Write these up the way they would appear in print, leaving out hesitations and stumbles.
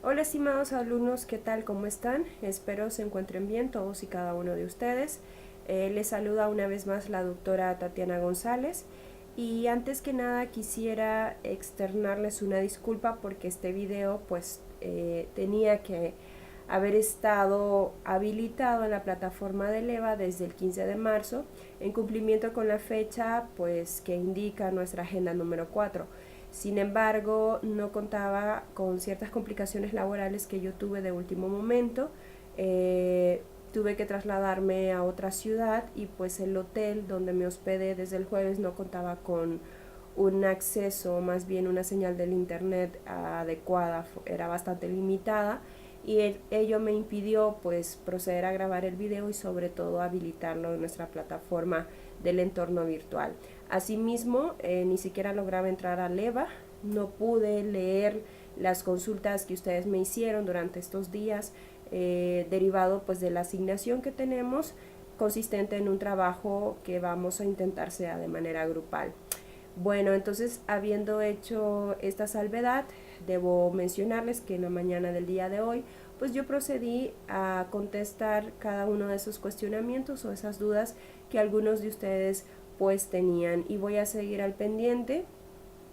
Hola estimados alumnos, ¿qué tal? ¿Cómo están? Espero se encuentren bien todos y cada uno de ustedes. Les saluda una vez más la doctora Tatiana González y antes que nada quisiera externarles una disculpa porque este video tenía que haber estado habilitado en la plataforma de Eleva desde el 15 de marzo en cumplimiento con la fecha que indica nuestra agenda número 4. Sin embargo, no contaba con ciertas complicaciones laborales que yo tuve de último momento. Tuve que trasladarme a otra ciudad y pues el hotel donde me hospedé desde el jueves no contaba con un acceso, más bien una señal del internet adecuada, era bastante limitada y ello me impidió pues proceder a grabar el video y sobre todo habilitarlo en nuestra plataforma del entorno virtual. Asimismo, ni siquiera lograba entrar a Leva, no pude leer las consultas que ustedes me hicieron durante estos días, derivado pues de la asignación que tenemos consistente en un trabajo que vamos a intentar sea de manera grupal. Bueno, entonces habiendo hecho esta salvedad, debo mencionarles que en la mañana del día de hoy, pues yo procedí a contestar cada uno de esos cuestionamientos o esas dudas que algunos de ustedes pues tenían y voy a seguir al pendiente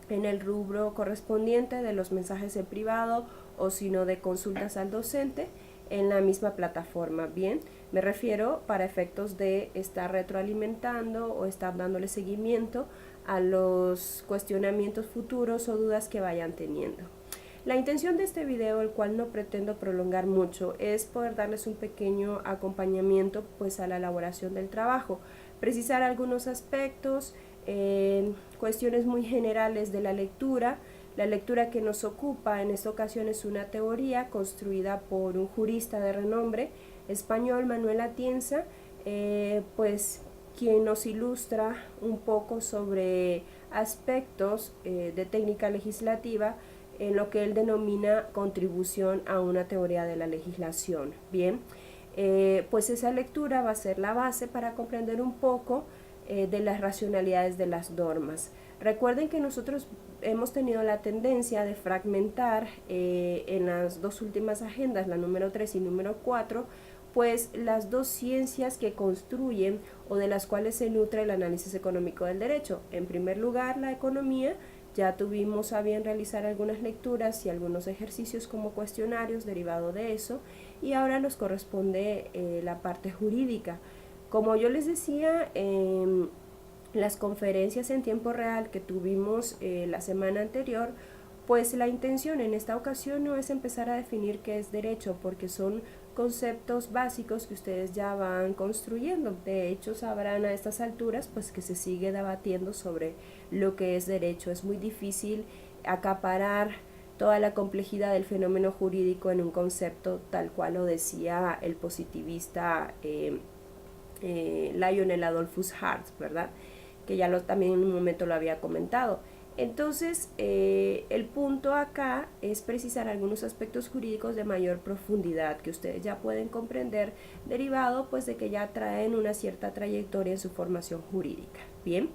en el rubro correspondiente de los mensajes en privado o si no de consultas al docente en la misma plataforma. Bien, me refiero para efectos de estar retroalimentando o estar dándole seguimiento a los cuestionamientos futuros o dudas que vayan teniendo. La intención de este video, el cual no pretendo prolongar mucho, es poder darles un pequeño acompañamiento pues a la elaboración del trabajo, precisar algunos aspectos, cuestiones muy generales de la lectura. La lectura que nos ocupa en esta ocasión es una teoría construida por un jurista de renombre español, Manuel Atienza, quien nos ilustra un poco sobre aspectos de técnica legislativa en lo que él denomina contribución a una teoría de la legislación. Bien, pues esa lectura va a ser la base para comprender un poco de las racionalidades de las normas. Recuerden que nosotros hemos tenido la tendencia de fragmentar en las dos últimas agendas, la número 3 y número 4, pues las dos ciencias que construyen o de las cuales se nutre el análisis económico del derecho. En primer lugar, la economía. Ya tuvimos a bien realizar algunas lecturas y algunos ejercicios como cuestionarios derivado de eso y ahora nos corresponde la parte jurídica. Como yo les decía, las conferencias en tiempo real que tuvimos la semana anterior, pues la intención en esta ocasión no es empezar a definir qué es derecho, porque son conceptos básicos que ustedes ya van construyendo. De hecho, sabrán a estas alturas pues que se sigue debatiendo sobre lo que es derecho. Es muy difícil acaparar toda la complejidad del fenómeno jurídico en un concepto tal cual lo decía el positivista Lionel Adolphus Hart, ¿verdad? Que ya también en un momento lo había comentado. Entonces, el punto acá es precisar algunos aspectos jurídicos de mayor profundidad que ustedes ya pueden comprender, derivado pues de que ya traen una cierta trayectoria en su formación jurídica. Bien,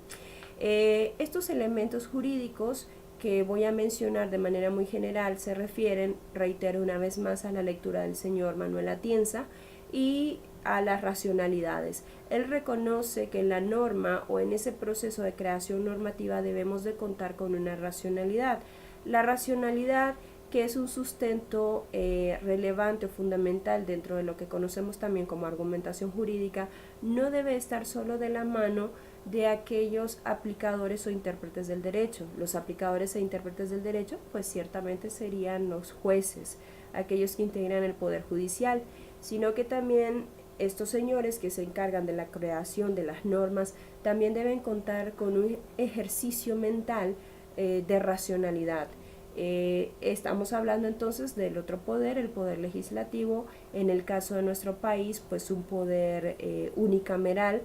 estos elementos jurídicos que voy a mencionar de manera muy general se refieren, reitero una vez más, a la lectura del señor Manuel Atienza y a las racionalidades. Él reconoce que en la norma o en ese proceso de creación normativa debemos de contar con una racionalidad. La racionalidad, que es un sustento relevante o fundamental dentro de lo que conocemos también como argumentación jurídica, no debe estar solo de la mano de aquellos aplicadores o intérpretes del derecho. Los aplicadores e intérpretes del derecho pues ciertamente serían los jueces, aquellos que integran el poder judicial, sino que también estos señores que se encargan de la creación de las normas también deben contar con un ejercicio mental de racionalidad. Estamos hablando entonces del otro poder, el poder legislativo, en el caso de nuestro país, pues un poder unicameral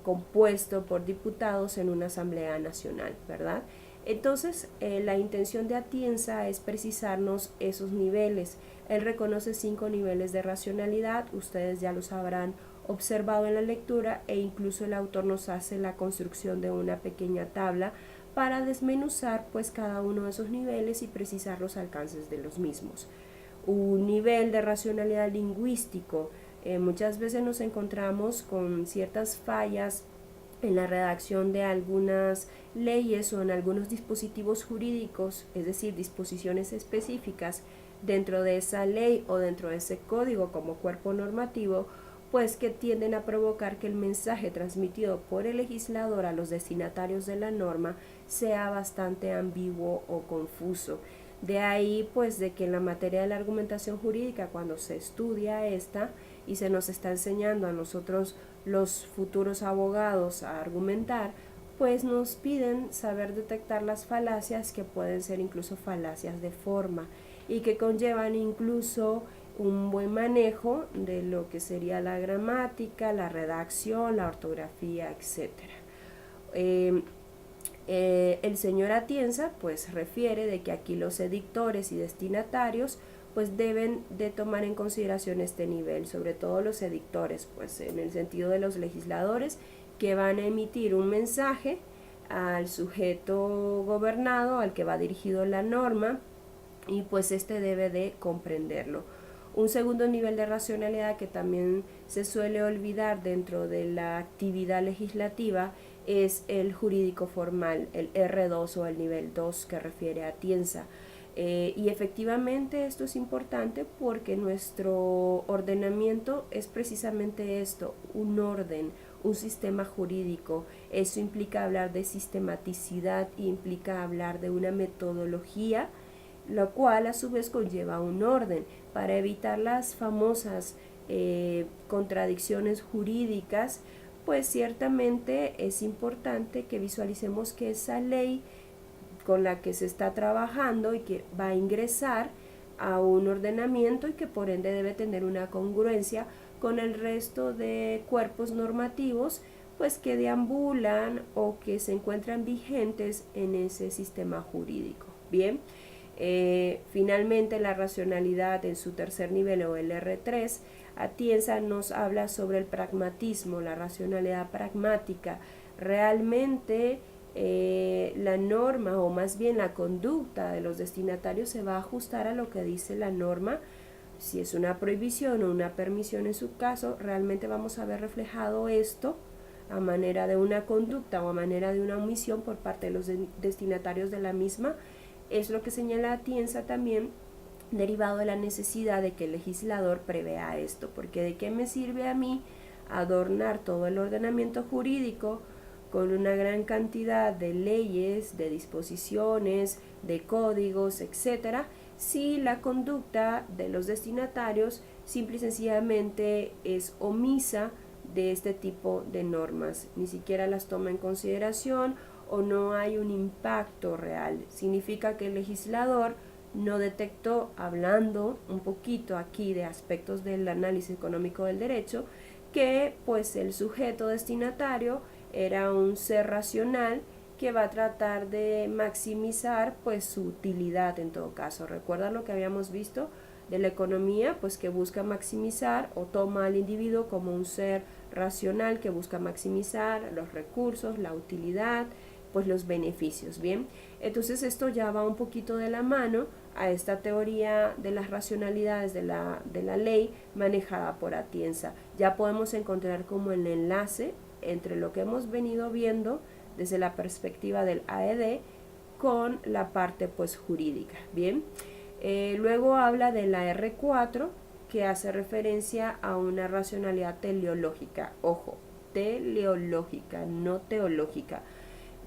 compuesto por diputados en una asamblea nacional, ¿verdad? Entonces, la intención de Atienza es precisarnos esos niveles. Él reconoce 5 niveles de racionalidad, ustedes ya los habrán observado en la lectura e incluso el autor nos hace la construcción de una pequeña tabla para desmenuzar pues cada uno de esos niveles y precisar los alcances de los mismos. Un nivel de racionalidad lingüístico, muchas veces nos encontramos con ciertas fallas en la redacción de algunas leyes o en algunos dispositivos jurídicos, es decir, disposiciones específicas dentro de esa ley o dentro de ese código como cuerpo normativo, pues que tienden a provocar que el mensaje transmitido por el legislador a los destinatarios de la norma sea bastante ambiguo o confuso. De ahí pues de que en la materia de la argumentación jurídica, cuando se estudia esta y se nos está enseñando a nosotros los futuros abogados a argumentar, pues nos piden saber detectar las falacias, que pueden ser incluso falacias de forma y que conllevan incluso un buen manejo de lo que sería la gramática, la redacción, la ortografía, etc. El señor Atienza pues refiere de que aquí los editores y destinatarios pues deben de tomar en consideración este nivel, sobre todo los editores, pues en el sentido de los legisladores que van a emitir un mensaje al sujeto gobernado, al que va dirigido la norma, y pues este debe de comprenderlo. Un segundo nivel de racionalidad que también se suele olvidar dentro de la actividad legislativa es el jurídico formal, el R2 o el nivel 2 que refiere a Atienza. Y efectivamente esto es importante porque nuestro ordenamiento es precisamente esto, un orden, un sistema jurídico. Eso implica hablar de sistematicidad, implica hablar de una metodología, lo cual a su vez conlleva un orden para evitar las famosas contradicciones jurídicas. Pues ciertamente es importante que visualicemos que esa ley con la que se está trabajando y que va a ingresar a un ordenamiento y que por ende debe tener una congruencia con el resto de cuerpos normativos pues que deambulan o que se encuentran vigentes en ese sistema jurídico. Bien, finalmente la racionalidad en su tercer nivel o el R3, Atienza nos habla sobre el pragmatismo, la racionalidad pragmática. Realmente la norma o más bien la conducta de los destinatarios se va a ajustar a lo que dice la norma. Si es una prohibición o una permisión en su caso, realmente vamos a ver reflejado esto a manera de una conducta o a manera de una omisión por parte de los destinatarios de la misma. Es lo que señala Atienza también, derivado de la necesidad de que el legislador prevea esto, porque ¿de qué me sirve a mí adornar todo el ordenamiento jurídico con una gran cantidad de leyes, de disposiciones, de códigos, etcétera, si la conducta de los destinatarios simple y sencillamente es omisa de este tipo de normas, ni siquiera las toma en consideración o no hay un impacto real? Significa que el legislador no detectó, hablando un poquito aquí de aspectos del análisis económico del derecho, que pues el sujeto destinatario era un ser racional que va a tratar de maximizar pues su utilidad en todo caso. ¿Recuerda lo que habíamos visto de la economía? Pues que busca maximizar o toma al individuo como un ser racional que busca maximizar los recursos, la utilidad, pues los beneficios. Bien, entonces esto ya va un poquito de la mano a esta teoría de las racionalidades de la ley manejada por Atienza. Ya podemos encontrar como el enlace entre lo que hemos venido viendo desde la perspectiva del AED con la parte pues jurídica. Bien, luego habla de la R4, que hace referencia a una racionalidad teleológica. Ojo, teleológica, no teológica.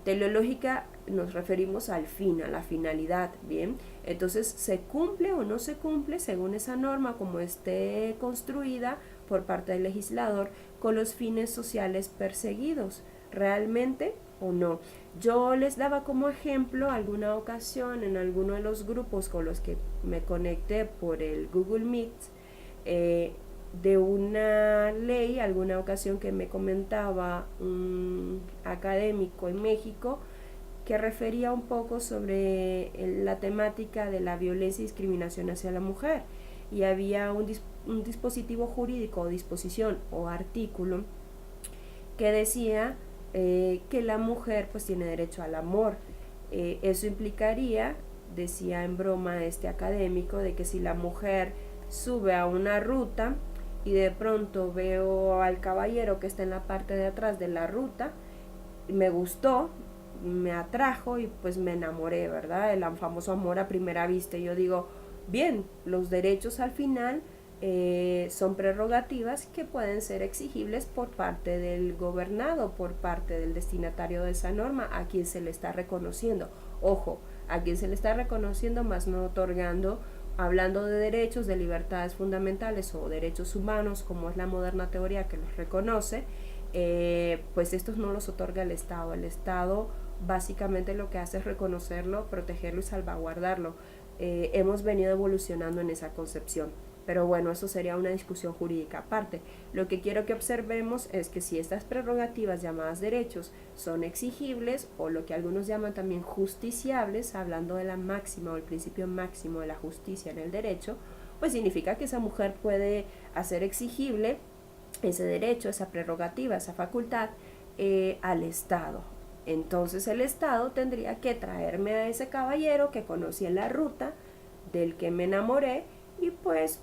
Teleológica nos referimos al fin, a la finalidad. Bien, entonces se cumple o no se cumple según esa norma como esté construida por parte del legislador con los fines sociales perseguidos, realmente o no. Yo les daba como ejemplo alguna ocasión en alguno de los grupos con los que me conecté por el Google Meet, de una ley, alguna ocasión que me comentaba un académico en México que refería un poco sobre la temática de la violencia y discriminación hacia la mujer, y había un dispositivo jurídico o disposición o artículo que decía que la mujer pues tiene derecho al amor. Eso implicaría, decía en broma este académico, de que si la mujer sube a una ruta y de pronto veo al caballero que está en la parte de atrás de la ruta, me gustó, me atrajo y pues me enamoré, ¿verdad? El famoso amor a primera vista. Yo digo, bien, los derechos al final son prerrogativas que pueden ser exigibles por parte del gobernado, por parte del destinatario de esa norma, a quien se le está reconociendo. Ojo, a quien se le está reconociendo, más no otorgando, hablando de derechos, de libertades fundamentales o derechos humanos, como es la moderna teoría que los reconoce, pues estos no los otorga el Estado. El Estado básicamente lo que hace es reconocerlo, protegerlo y salvaguardarlo. Hemos venido evolucionando en esa concepción. Pero bueno, eso sería una discusión jurídica aparte. Lo que quiero que observemos es que si estas prerrogativas llamadas derechos son exigibles, o lo que algunos llaman también justiciables, hablando de la máxima o el principio máximo de la justicia en el derecho, pues significa que esa mujer puede hacer exigible ese derecho, esa prerrogativa, esa facultad al Estado. Entonces el Estado tendría que traerme a ese caballero que conocí en la ruta, del que me enamoré, y pues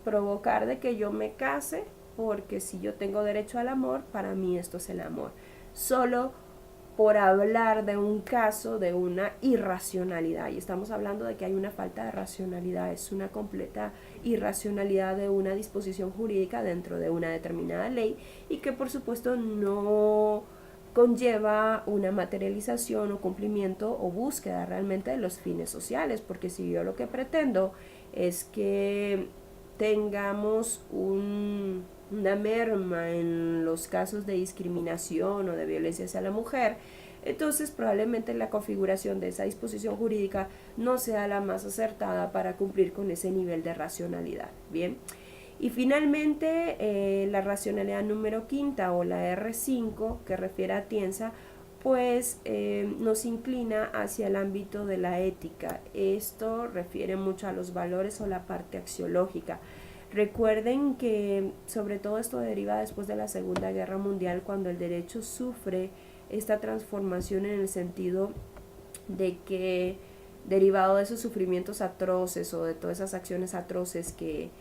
provocar de que yo me case, porque si yo tengo derecho al amor, para mí esto es el amor. Solo por hablar de un caso de una irracionalidad, y estamos hablando de que hay una falta de racionalidad, es una completa irracionalidad de una disposición jurídica dentro de una determinada ley, y que por supuesto no conlleva una materialización o cumplimiento o búsqueda realmente de los fines sociales, porque si yo lo que pretendo es que tengamos una merma en los casos de discriminación o de violencia hacia la mujer, entonces probablemente la configuración de esa disposición jurídica no sea la más acertada para cumplir con ese nivel de racionalidad. Bien, y finalmente la racionalidad número quinta, o la R5, que refiere a Tienza, pues nos inclina hacia el ámbito de la ética. Esto refiere mucho a los valores o la parte axiológica. Recuerden que sobre todo esto deriva después de la Segunda Guerra Mundial, cuando el derecho sufre esta transformación en el sentido de que, derivado de esos sufrimientos atroces o de todas esas acciones atroces que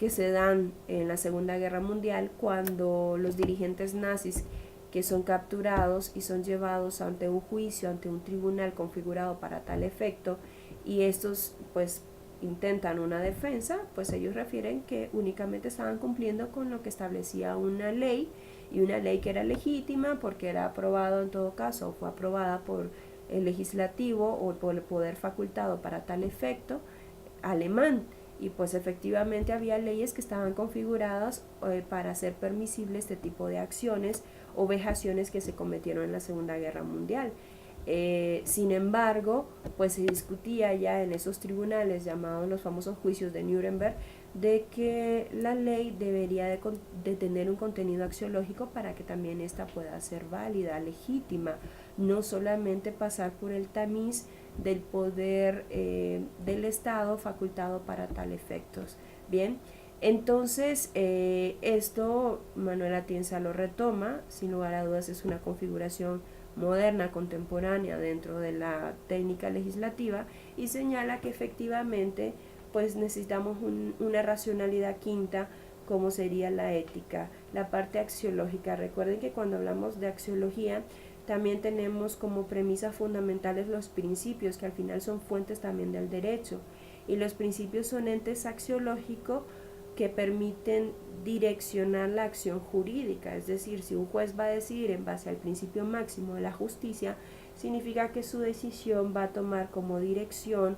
se dan en la Segunda Guerra Mundial, cuando los dirigentes nazis que son capturados y son llevados ante un juicio, ante un tribunal configurado para tal efecto, y estos pues intentan una defensa, pues ellos refieren que únicamente estaban cumpliendo con lo que establecía una ley, y una ley que era legítima porque era aprobado en todo caso, o fue aprobada por el legislativo o por el poder facultado para tal efecto alemán. Y pues efectivamente había leyes que estaban configuradas para hacer permisible este tipo de acciones o vejaciones que se cometieron en la Segunda Guerra Mundial. Sin embargo, pues se discutía ya en esos tribunales llamados los famosos juicios de Nuremberg, de que la ley debería de tener un contenido axiológico para que también ésta pueda ser válida, legítima, no solamente pasar por el tamiz del poder del Estado facultado para tal efectos. Bien, entonces esto Manuel Atienza lo retoma, sin lugar a dudas es una configuración moderna, contemporánea dentro de la técnica legislativa, y señala que efectivamente pues necesitamos una racionalidad quinta, como sería la ética, la parte axiológica. Recuerden que cuando hablamos de axiología también tenemos como premisas fundamentales los principios, que al final son fuentes también del derecho, y los principios son entes axiológicos que permiten direccionar la acción jurídica. Es decir, si un juez va a decidir en base al principio máximo de la justicia, significa que su decisión va a tomar como dirección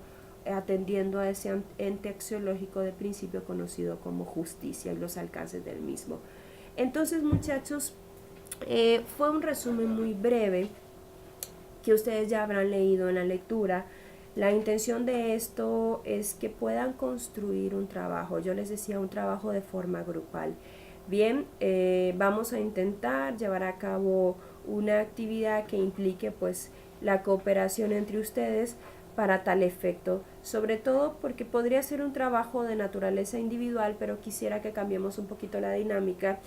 atendiendo a ese ente axiológico de principio conocido como justicia y los alcances del mismo. Entonces, muchachos, fue un resumen muy breve que ustedes ya habrán leído en la lectura. La intención de esto es que puedan construir un trabajo. Yo les decía, un trabajo de forma grupal. Bien, vamos a intentar llevar a cabo una actividad que implique pues la cooperación entre ustedes para tal efecto, sobre todo porque podría ser un trabajo de naturaleza individual, pero quisiera que cambiemos un poquito la dinámica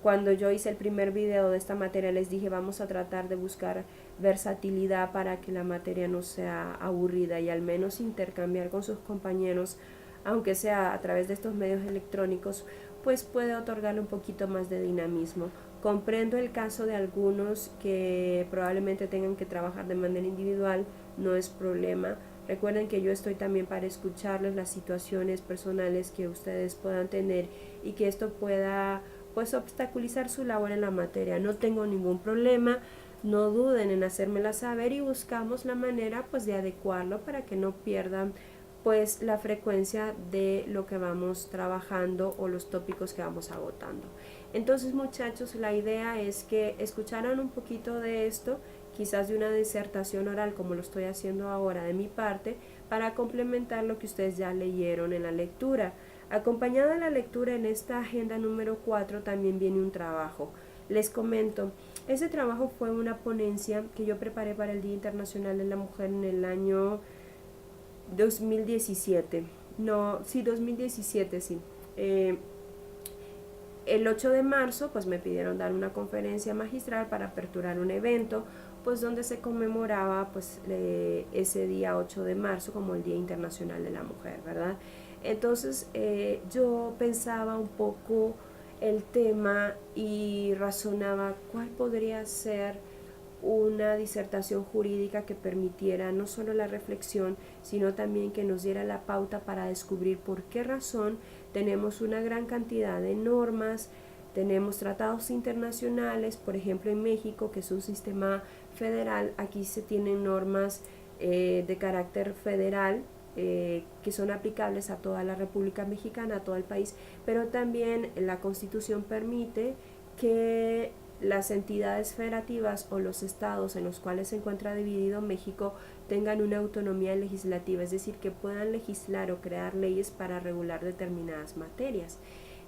Cuando yo hice el primer video de esta materia les dije vamos a tratar de buscar versatilidad para que la materia no sea aburrida y al menos intercambiar con sus compañeros, aunque sea a través de estos medios electrónicos, pues puede otorgarle un poquito más de dinamismo. Comprendo el caso de algunos que probablemente tengan que trabajar de manera individual, no es problema. Recuerden que yo estoy también para escucharles las situaciones personales que ustedes puedan tener y que esto pueda pues obstaculizar su labor en la materia. No tengo ningún problema, no duden en hacérmela saber y buscamos la manera pues de adecuarlo para que no pierdan pues la frecuencia de lo que vamos trabajando o los tópicos que vamos agotando. Entonces, muchachos, la idea es que escucharan un poquito de esto, quizás de una disertación oral como lo estoy haciendo ahora de mi parte, para complementar lo que ustedes ya leyeron en la lectura. Acompañada de la lectura en esta agenda número 4 también viene un trabajo. Les comento, ese trabajo fue una ponencia que yo preparé para el Día Internacional de la Mujer en el año 2017. No, sí, 2017, sí. El 8 de marzo pues me pidieron dar una conferencia magistral para aperturar un evento pues donde se conmemoraba pues ese día 8 de marzo como el Día Internacional de la Mujer, ¿verdad? Entonces yo pensaba un poco el tema y razonaba cuál podría ser una disertación jurídica que permitiera no solo la reflexión, sino también que nos diera la pauta para descubrir por qué razón tenemos una gran cantidad de normas, tenemos tratados internacionales, por ejemplo en México, que es un sistema federal, aquí se tienen normas de carácter federal, que son aplicables a toda la República Mexicana, a todo el país, pero también la Constitución permite que las entidades federativas o los estados en los cuales se encuentra dividido México tengan una autonomía legislativa, es decir, que puedan legislar o crear leyes para regular determinadas materias.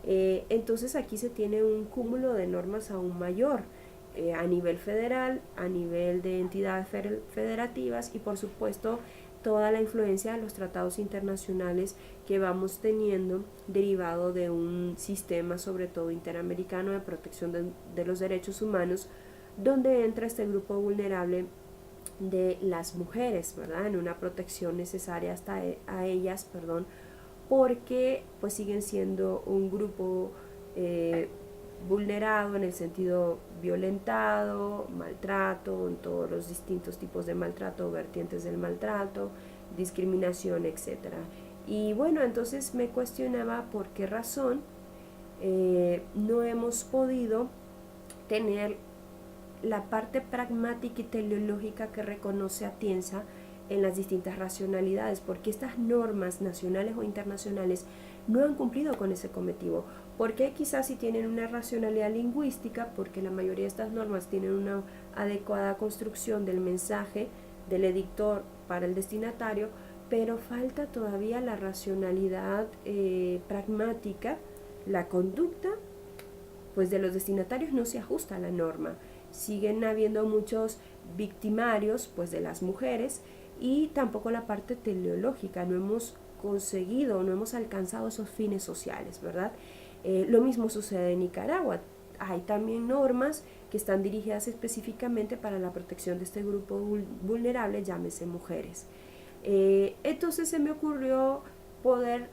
Entonces aquí se tiene un cúmulo de normas aún mayor a nivel federal, a nivel de entidades federativas y por supuesto toda la influencia de los tratados internacionales que vamos teniendo derivado de un sistema sobre todo interamericano de protección de los derechos humanos, donde entra este grupo vulnerable de las mujeres, ¿verdad? En una protección necesaria hasta a ellas, porque pues siguen siendo un grupo vulnerado en el sentido violentado, maltrato, en todos los distintos tipos de maltrato, vertientes del maltrato, discriminación, etcétera. Y bueno, entonces me cuestionaba por qué razón no hemos podido tener la parte pragmática y teleológica que reconoce Atienza en las distintas racionalidades, porque estas normas nacionales o internacionales no han cumplido con ese cometido. Porque quizás si tienen una racionalidad lingüística, porque la mayoría de estas normas tienen una adecuada construcción del mensaje del editor para el destinatario, pero falta todavía la racionalidad pragmática, la conducta pues de los destinatarios no se ajusta a la norma. Siguen habiendo muchos victimarios pues de las mujeres y tampoco la parte teleológica, no hemos conseguido, no hemos alcanzado esos fines sociales, ¿verdad? Lo mismo sucede en Nicaragua. Hay también normas que están dirigidas específicamente para la protección de este grupo vulnerable, llámese mujeres. Entonces se me ocurrió poder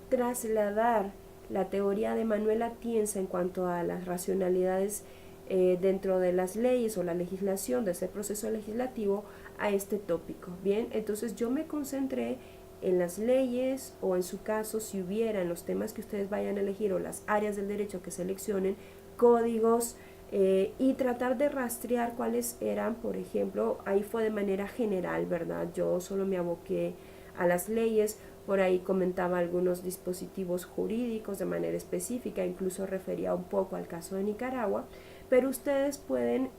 trasladar la teoría de Manuel Atienza en cuanto a las racionalidades dentro de las leyes o la legislación de ese proceso legislativo a este tópico. Bien, entonces yo me concentré en las leyes o en su caso si hubiera en los temas que ustedes vayan a elegir o las áreas del derecho que seleccionen, códigos y tratar de rastrear cuáles eran, por ejemplo, ahí fue de manera general, ¿verdad? Yo solo me aboqué a las leyes, por ahí comentaba algunos dispositivos jurídicos de manera específica, incluso refería un poco al caso de Nicaragua, pero ustedes pueden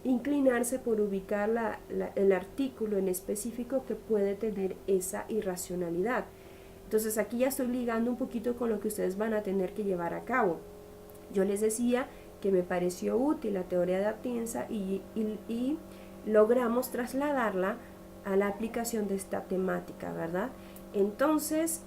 inclinarse por ubicar el artículo en específico que puede tener esa irracionalidad. Entonces aquí ya estoy ligando un poquito con lo que ustedes van a tener que llevar a cabo. Yo les decía que me pareció útil la teoría de Atienza y logramos trasladarla a la aplicación de esta temática, ¿verdad? Entonces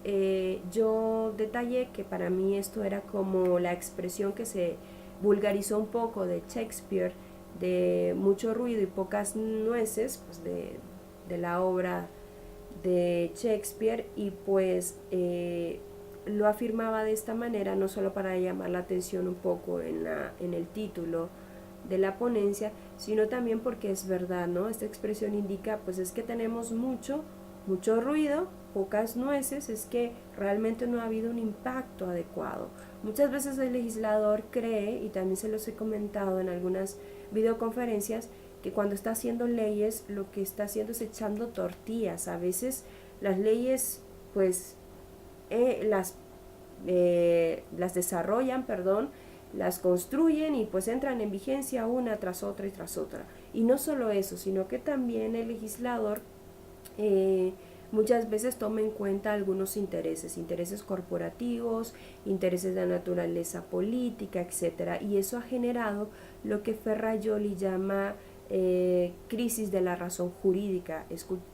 yo detallé que para mí esto era como la expresión que se vulgarizó un poco de Shakespeare, de mucho ruido y pocas nueces, pues de la obra de Shakespeare, y pues lo afirmaba de esta manera no solo para llamar la atención un poco en el título de la ponencia, sino también porque es verdad, ¿no? Esta expresión indica pues es que tenemos mucho ruido, pocas nueces, es que realmente no ha habido un impacto adecuado. Muchas veces el legislador cree, y también se los he comentado en algunas videoconferencias, que cuando está haciendo leyes lo que está haciendo es echando tortillas. A veces las leyes pues las desarrollan, perdón, las construyen y pues entran en vigencia una tras otra y tras otra. Y no solo eso, sino que también el legislador muchas veces toma en cuenta algunos intereses corporativos, intereses de naturaleza política, etcétera, y eso ha generado lo que Ferrajoli llama crisis de la razón jurídica.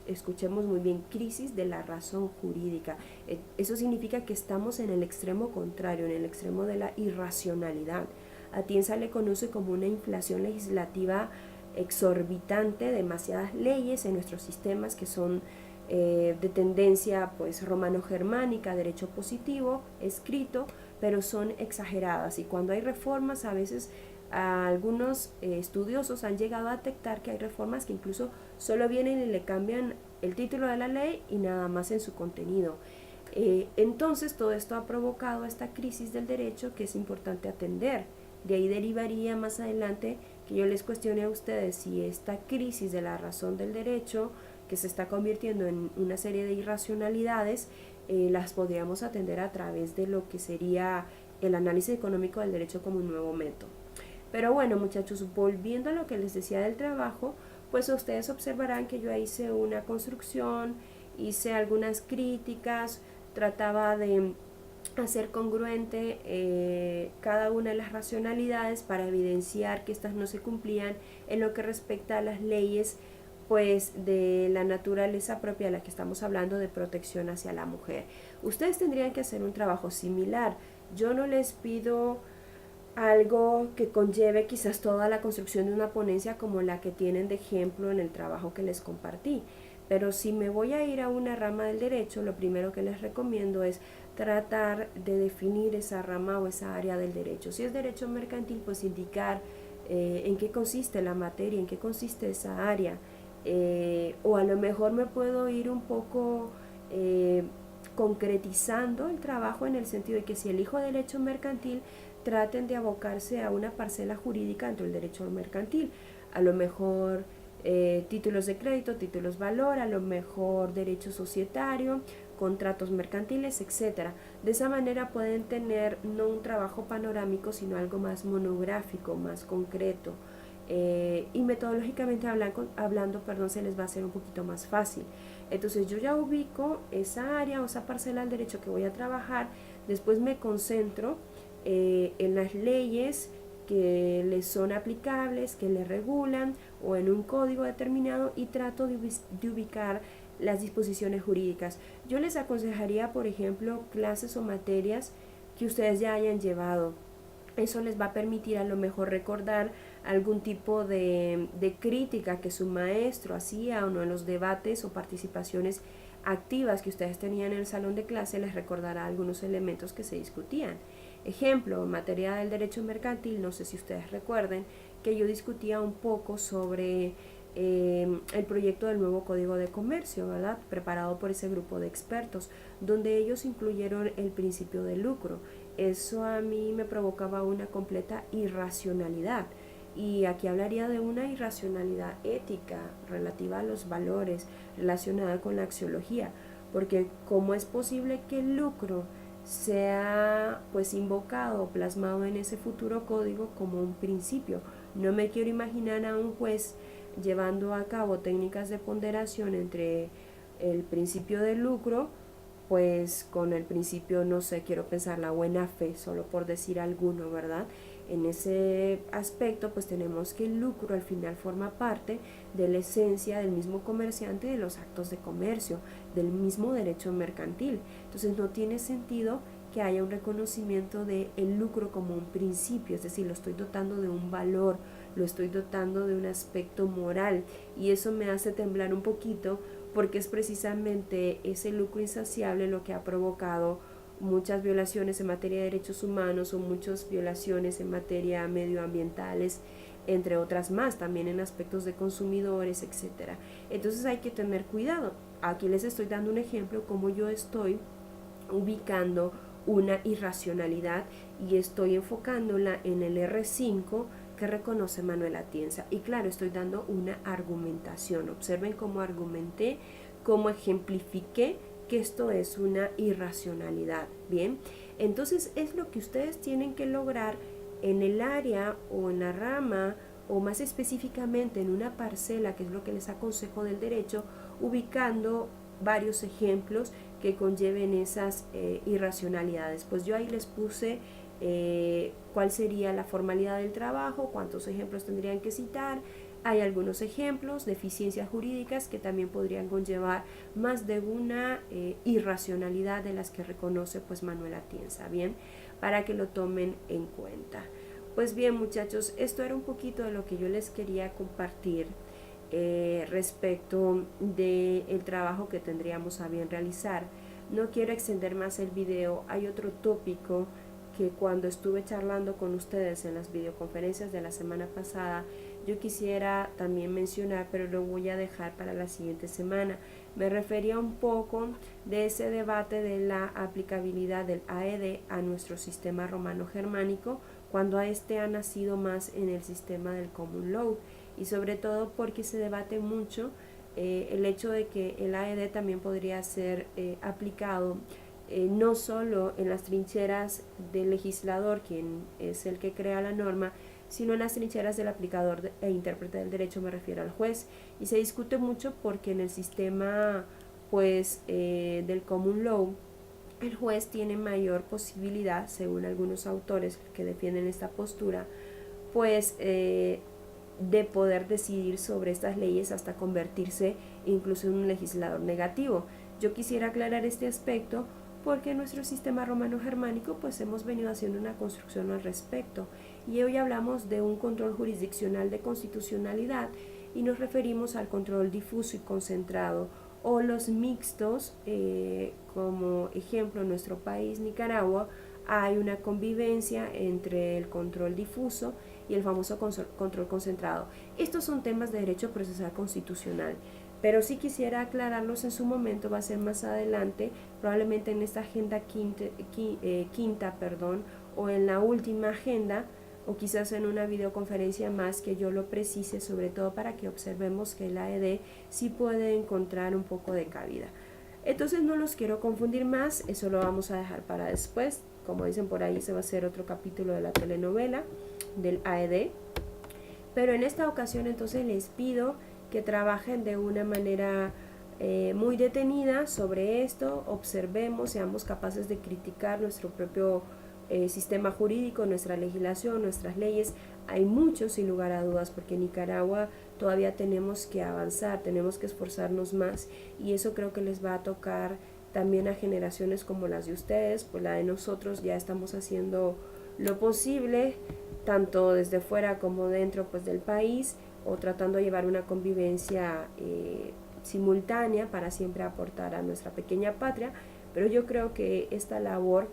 Escuchemos muy bien, crisis de la razón jurídica. Eso significa que estamos en el extremo contrario, en el extremo de la irracionalidad. Atienza le conoce como una inflación legislativa exorbitante, demasiadas leyes en nuestros sistemas que son de tendencia pues romano-germánica, derecho positivo, escrito, pero son exageradas, y cuando hay reformas a veces algunos estudiosos han llegado a detectar que hay reformas que incluso solo vienen y le cambian el título de la ley y nada más en su contenido. Entonces todo esto ha provocado esta crisis del derecho que es importante atender. De ahí derivaría más adelante que yo les cuestione a ustedes si esta crisis de la razón del derecho, que se está convirtiendo en una serie de irracionalidades, las podríamos atender a través de lo que sería el análisis económico del derecho como un nuevo método. Pero bueno, muchachos, volviendo a lo que les decía del trabajo, pues ustedes observarán que yo hice una construcción, hice algunas críticas, trataba de hacer congruente cada una de las racionalidades para evidenciar que estas no se cumplían en lo que respecta a las leyes pues de la naturaleza propia de la que estamos hablando, de protección hacia la mujer. Ustedes tendrían que hacer un trabajo similar. Yo no les pido algo que conlleve quizás toda la construcción de una ponencia como la que tienen de ejemplo en el trabajo que les compartí. Pero si me voy a ir a una rama del derecho, lo primero que les recomiendo es tratar de definir esa rama o esa área del derecho. Si es derecho mercantil, pues indicar en qué consiste la materia, en qué consiste esa área. O a lo mejor me puedo ir un poco concretizando el trabajo en el sentido de que si elijo derecho mercantil, traten de abocarse a una parcela jurídica dentro del derecho mercantil. A lo mejor títulos de crédito, títulos valor, a lo mejor derecho societario, contratos mercantiles, etcétera. De esa manera pueden tener no un trabajo panorámico, sino algo más monográfico, más concreto. Y metodológicamente hablando, se les va a hacer un poquito más fácil. Entonces yo ya ubico esa área o esa parcela del derecho que voy a trabajar, después me concentro en las leyes que les son aplicables, que les regulan, o en un código determinado, y trato de ubicar las disposiciones jurídicas. Yo les aconsejaría, por ejemplo, clases o materias que ustedes ya hayan llevado. Eso les va a permitir a lo mejor recordar algún tipo de crítica que su maestro hacía, o no, en los debates o participaciones activas que ustedes tenían en el salón de clase, les recordará algunos elementos que se discutían. Ejemplo, en materia del derecho mercantil, no sé si ustedes recuerden que yo discutía un poco sobre el proyecto del nuevo Código de Comercio, ¿verdad? Preparado por ese grupo de expertos, donde ellos incluyeron el principio de lucro. Eso a mí me provocaba una completa irracionalidad. Y aquí hablaría de una irracionalidad ética relativa a los valores, relacionada con la axiología, porque ¿cómo es posible que el lucro sea pues invocado o plasmado en ese futuro código como un principio? No me quiero imaginar a un juez llevando a cabo técnicas de ponderación entre el principio de lucro pues con el principio, no sé, quiero pensar la buena fe, solo por decir alguno, ¿verdad? En ese aspecto, pues tenemos que el lucro al final forma parte de la esencia del mismo comerciante, de los actos de comercio, del mismo derecho mercantil. Entonces no tiene sentido que haya un reconocimiento del lucro como un principio, es decir, lo estoy dotando de un valor, lo estoy dotando de un aspecto moral, y eso me hace temblar un poquito porque es precisamente ese lucro insaciable lo que ha provocado muchas violaciones en materia de derechos humanos o muchas violaciones en materia medioambientales, entre otras más, también en aspectos de consumidores, etcétera. Entonces hay que tener cuidado. Aquí les estoy dando un ejemplo como yo estoy ubicando una irracionalidad y estoy enfocándola en el R5 que reconoce Manuel Atienza. Y claro, estoy dando una argumentación. Observen cómo argumenté, cómo ejemplifiqué que esto es una irracionalidad. Bien, entonces es lo que ustedes tienen que lograr en el área o en la rama, o más específicamente en una parcela, que es lo que les aconsejo del derecho, ubicando varios ejemplos que conlleven esas irracionalidades. Pues yo ahí les puse cuál sería la formalidad del trabajo, cuántos ejemplos tendrían que citar. Hay algunos ejemplos de deficiencias jurídicas que también podrían conllevar más de una irracionalidad de las que reconoce pues Manuel Atienza, bien, para que lo tomen en cuenta. Pues bien, muchachos, esto era un poquito de lo que yo les quería compartir respecto del trabajo que tendríamos a bien realizar. No quiero extender más el video. Hay otro tópico que cuando estuve charlando con ustedes en las videoconferencias de la semana pasada, yo quisiera también mencionar, pero lo voy a dejar para la siguiente semana. Me refería un poco de ese debate de la aplicabilidad del AED a nuestro sistema romano-germánico, cuando a este ha nacido más en el sistema del Common Law, y sobre todo porque se debate mucho el hecho de que el AED también podría ser aplicado no solo en las trincheras del legislador, quien es el que crea la norma, sino en las trincheras del aplicador e intérprete del derecho, me refiero al juez. Y se discute mucho porque en el sistema pues del Common Law, el juez tiene mayor posibilidad, según algunos autores que defienden esta postura, pues de poder decidir sobre estas leyes hasta convertirse incluso en un legislador negativo. Yo quisiera aclarar este aspecto porque en nuestro sistema romano-germánico pues hemos venido haciendo una construcción al respecto, y hoy hablamos de un control jurisdiccional de constitucionalidad y nos referimos al control difuso y concentrado, o los mixtos. Como ejemplo, en nuestro país, Nicaragua, hay una convivencia entre el control difuso y el famoso control concentrado. Estos son temas de derecho procesal constitucional, pero sí quisiera aclararlos en su momento. Va a ser más adelante, probablemente en esta agenda quinta, o en la última agenda, o quizás en una videoconferencia más, que yo lo precise, sobre todo para que observemos que el AED sí puede encontrar un poco de cabida. Entonces no los quiero confundir más, eso lo vamos a dejar para después. Como dicen por ahí, se va a hacer otro capítulo de la telenovela del AED. Pero en esta ocasión entonces les pido que trabajen de una manera muy detenida sobre esto, observemos, seamos capaces de criticar nuestro propio sistema jurídico, nuestra legislación, nuestras leyes. Hay muchos, sin lugar a dudas, porque en Nicaragua todavía tenemos que avanzar, tenemos que esforzarnos más, y eso creo que les va a tocar también a generaciones como las de ustedes. Pues la de nosotros ya estamos haciendo lo posible, tanto desde fuera como dentro pues del país, o tratando de llevar una convivencia simultánea para siempre aportar a nuestra pequeña patria. Pero yo creo que esta labor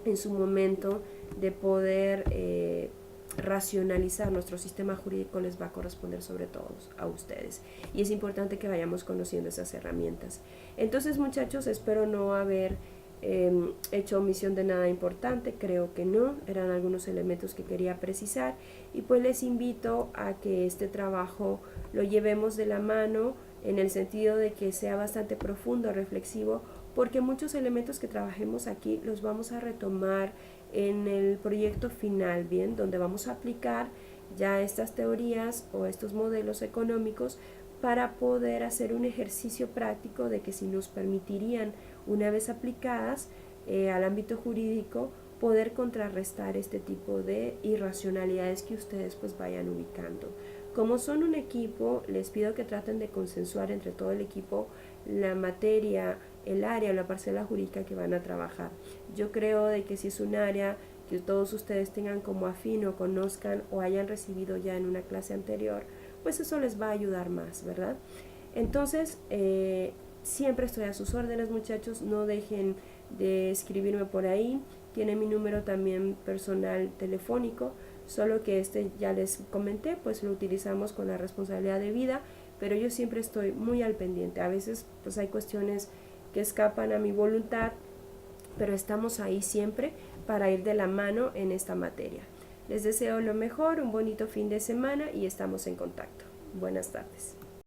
en su momento de poder racionalizar nuestro sistema jurídico les va a corresponder sobre todo a ustedes, y es importante que vayamos conociendo esas herramientas. Entonces, muchachos, espero no haber hecho omisión de nada importante. Creo que no, eran algunos elementos que quería precisar, y pues les invito a que este trabajo lo llevemos de la mano, en el sentido de que sea bastante profundo, reflexivo, porque muchos elementos que trabajemos aquí los vamos a retomar en el proyecto final, bien, donde vamos a aplicar ya estas teorías o estos modelos económicos para poder hacer un ejercicio práctico de que si nos permitirían, una vez aplicadas al ámbito jurídico, poder contrarrestar este tipo de irracionalidades que ustedes pues vayan ubicando. Como son un equipo, les pido que traten de consensuar entre todo el equipo la materia, el área, la parcela jurídica que van a trabajar. Yo creo de que si es un área que todos ustedes tengan como afín o conozcan o hayan recibido ya en una clase anterior, pues eso les va a ayudar más, ¿verdad? Entonces, siempre estoy a sus órdenes, muchachos, no dejen de escribirme por ahí. Tiene mi número también personal telefónico, solo que ya les comenté, pues lo utilizamos con la responsabilidad debida, pero yo siempre estoy muy al pendiente. A veces pues hay cuestiones que escapan a mi voluntad, pero estamos ahí siempre para ir de la mano en esta materia. Les deseo lo mejor, un bonito fin de semana y estamos en contacto. Buenas tardes.